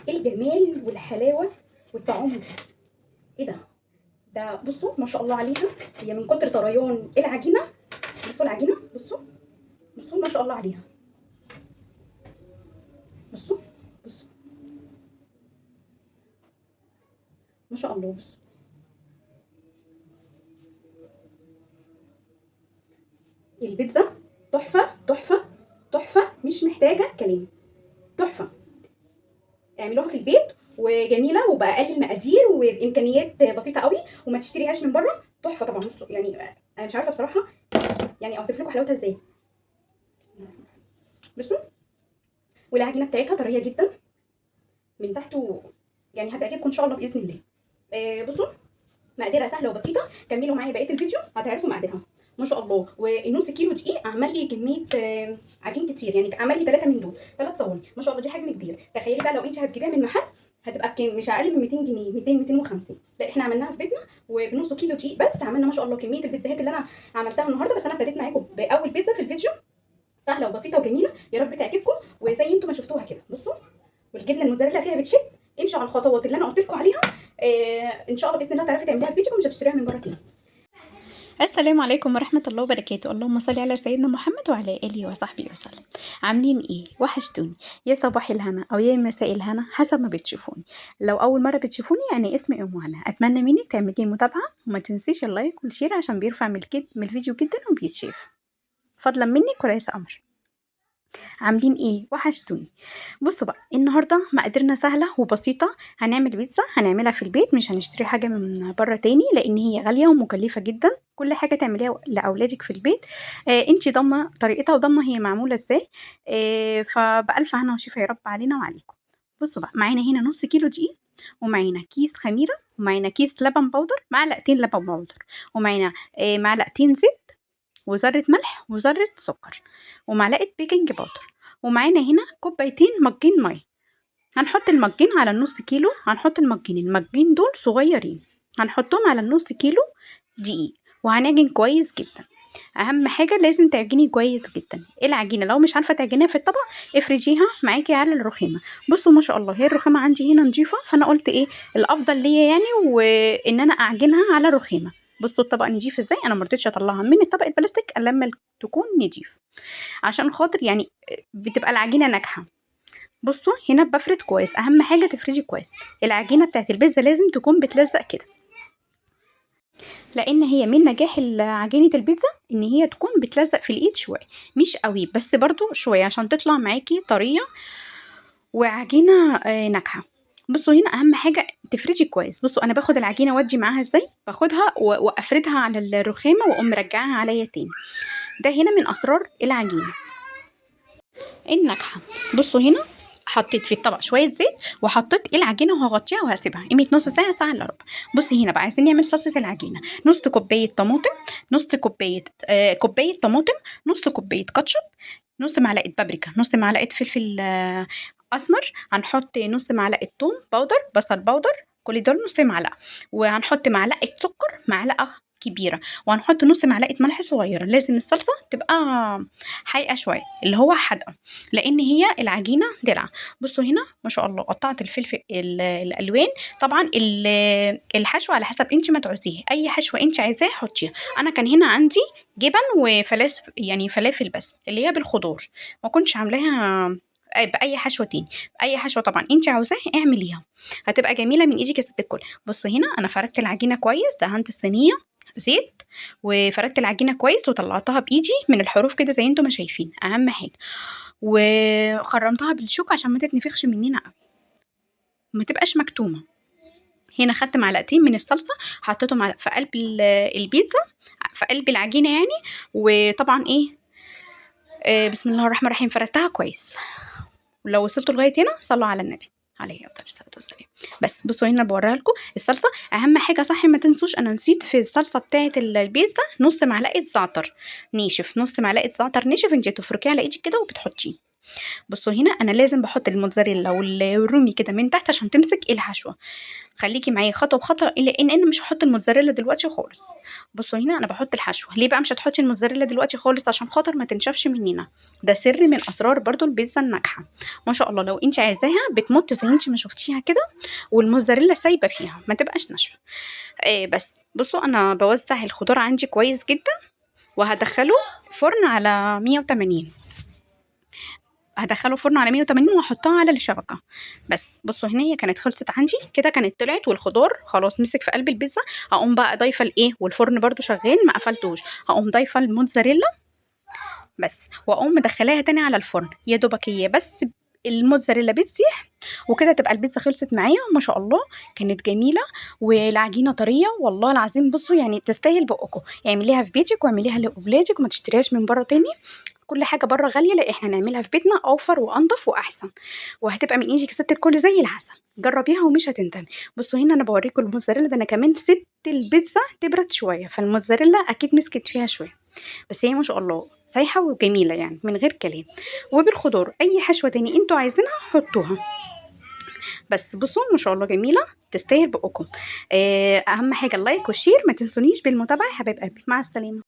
الجمال والحلاوه والطعام دي. ايه ده بصوا ما شاء الله عليها، هي من كتر طريان العجينه. بصوا العجينه، بصوا ما شاء الله عليها. بصوا ما شاء الله. بصوا البيتزا تحفه تحفه تحفه، مش محتاجه كلام. تحفه، اعملوها في البيت وجميله وباقل المقادير وبامكانيات بسيطه قوي، وما تشتريهاش من بره. تحفه طبعا. بصوا يعني انا مش عارفه بصراحه يعني اوصف لكم حلاوتها ازاي. بصوا، والعجينه بتاعتها طريه جدا من تحت يعني هتعجبكم ان شاء الله باذن الله. بصوا مقاديرها سهله وبسيطه، كملوا معايا بقيه الفيديو هتعرفوا مقاديرها. ما شاء الله. والنص كيلو دقيق عمل لي كميه عجين كتير، يعني عمل لي 3 من دول 3 صواني. ما شاء الله، دي حجم كبير. تخيلي بقى لو انت هتجيبيها من محل هتبقى بكام؟ مش اقل من 200 جنيه، 200 250. لا احنا عملناها في بيتنا وبنص كيلو دقيق بس عملنا ما شاء الله كميه البيتزاهات اللي انا عملتها النهارده. بس انا ابتديت معاكم باول بيتزا في الفيديو، سهله وبسيطه وجميله. يا رب تعجبكم وزي انتم ما شفتوها كده. بصوا، والجبنه الموزاريلا فيها بتشد. امشوا على الخطوات اللي انا قلت لكم عليها. ان شاء الله باذن الله تعرفي تعمليها في بيتكم، مش هتشتريها من بره تاني. السلام عليكم ورحمة الله وبركاته. اللهم صل على سيدنا محمد وعلى آله وصحبه وسلم. عاملين ايه؟ وحشتوني. يا صباح الهنا او يا مساء الهنا حسب ما بتشوفوني. لو اول مرة بتشوفوني يعني اسمي ام هنا. اتمنى منك تعملي متابعة وما تنسيش اللايك والشير عشان بيرفع من الفيديو جدا وبيتشاف فضلا منك وليس امر. عاملين ايه؟ وحشتوني. بصوا بقى، النهارده مقاديرنا سهله وبسيطه. هنعمل بيتزا، هنعملها في البيت، مش هنشتري حاجه من بره تاني لان هي غاليه ومكلفه جدا. كل حاجه تعمليها لاولادك في البيت انتي ضامنه طريقتها وضامنه هي معموله ازاي. فبألف هنا وشفا يا رب علينا وعليكم. بصوا بقى، معانا هنا نص كيلو دقيق، ومعانا كيس خميره، ومعانا كيس لبن بودر، معلقتين لبن بودر، ومعانا معلقتين زيت، وذرة ملح، وذرة سكر، ومعلقة بيكنج باودر، ومعانا هنا كوبايتين مجين مية. هنحط المجين على النص كيلو، هنحط المجين دول صغيرين، هنحطهم على النص كيلو دقيق، وهنعجن كويس جدا. اهم حاجه لازم تعجني كويس جدا العجينه. لو مش عارفه تعجنيها في الطبق افرجيها معاكي على الرخامه. بصوا ما شاء الله، هي الرخامه عندي هنا نظيفه، فانا قلت ايه الافضل ليا يعني وان انا اعجنها على رخامه. بصوا الطبق نضيف ازاي، انا مرضتش اطلعها من الطبق البلاستيك الا لما تكون نضيف عشان خاطر يعني بتبقى العجينه ناجحه. بصوا هنا بفرد كويس، اهم حاجه تفردي كويس. العجينه بتاعت البيتزا لازم تكون بتلزق كده، لان هي من نجاح عجينه البيتزا ان هي تكون بتلزق في الايد شويه، مش قوي بس برضو شويه عشان تطلع معاكي طريه وعجينه ناجحه. بصوا هنا اهم حاجه تفرجي كويس. بصوا انا باخد العجينه وادي معاها ازاي، باخدها وافردها على الرخامه واقوم مرجعها عليا تاني. ده هنا من اسرار العجينه الناجحه. بصوا هنا حطيت في الطبق شويه زيت وحطيت العجينه وهغطيها وهسيبها قيمه نص ساعه، ساعه الا ربع. بصي هنا بقى عايزين نعمل صلصه العجينه. نص كوبايه طماطم، نص كوبايه طماطم، نص كوبايه كاتشب، نص معلقه بابريكا، نص معلقه فلفل اسمر، هنحط نص معلقه توم باودر، بصل باودر، كل دول نص معلقه، وهنحط معلقه سكر، معلقه كبيره، وهنحط نص معلقه ملح صغيره. لازم الصلصه تبقى حايقه شويه اللي هو حادقه لان هي العجينه دلع. بصوا هنا ما شاء الله قطعت الفلفل الالوان. طبعا الحشو على حسب انت ما تعوزيه، اي حشوه انت عايزاه حطيها. انا كان هنا عندي جبن وفلافل، يعني فلافل بس اللي هي بالخضار، ما كنتش عاملاها باي حشوه تاني. باي حشوه طبعا انت عاوزاه اعمليها، هتبقى جميله من ايدك يا ست الكل. بصوا هنا انا فردت العجينه كويس، دهنت الصينيه زيت وفردت العجينه كويس وطلعتها بايدي من الحروف كده زي انتم ما شايفين، اهم حاجه. وخرمتها بالشوك عشان ما تتنفخش مننا قوي، ما تبقاش مكتومه. هنا خدت معلقتين من الصلصه حطيتهم في قلب البيتزا، في قلب العجينه يعني. وطبعا بسم الله الرحمن الرحيم فردتها كويس. ولو وصلتوا لغايه هنا صلوا على النبي عليه افضل الصلاه والسلام. بس بصوا هنا بوريها لكم الصلصه. اهم حاجه صح ما تنسوش، انا نسيت في الصلصه بتاعه البيتزا نص معلقه زعتر ناشف، نص معلقه زعتر ناشف انت تفركيه على ايدك كده وبتحطيه. بصوا هنا انا لازم بحط الموتزاريلا والرومي كده من تحت عشان تمسك الحشوه. خليكي معايا خطوه بخطوه، الا ان انا مش هحط الموتزاريلا دلوقتي خالص. بصوا هنا انا بحط الحشوه. ليه بقى مش هتحطي الموتزاريلا دلوقتي خالص؟ عشان خاطر ما تنشفش مننا. ده سر من اسرار برضو البيتزا الناجحه. ما شاء الله لو انت عايزاها بتمط زي انت ما شفتيها كده، والموتزاريلا سايبه فيها ما تبقاش ناشفه. بس بصوا انا بوزع الخضار عندي كويس جدا، وهدخله فرن على 180. هدخله فرن على 180 واحطها على الشبكه. بس بصوا هنا هي كانت خلصت عندي كده، كانت طلعت والخضار خلاص مسك في قلب البيتزا. هقوم بقى ضايفه الايه، والفرن برضو شغال ما قفلتوش. هقوم ضايفه الموتزاريلا بس، واقوم مدخلاها تاني على الفرن يا دوبك هي بس الموتزاريلا بتسيح، وكده تبقى البيتزا خلصت معايا. ما شاء الله كانت جميله والعجينه طريه والله العظيم. بصوا يعني تستاهل بقكم. اعمليها في بيتك واعمليها لاولادك وما تشتريهاش من بره تاني. كل حاجه بره غاليه، لا احنا نعملها في بيتنا اوفر وانضف واحسن، وهتبقى من ايدك ست الكل زي العسل. جربيها ومش هتندمي. بصوا هنا انا بوريكم الموتزاريلا ده، انا كمان سبت البيتزا تبرد شويه، فالموتزاريلا اكيد مسكت فيها شويه، بس هي ما شاء الله سايحه وجميله يعني من غير كلام. وبالخضار اي حشوه تاني انتوا عايزينها حطوها. بس بصوا ما شاء الله جميله تستاهل بقكم. اهم حاجه اللايك والشير، ما تنسونيش بالمتابعه يا حبايب قلبي. مع السلامه.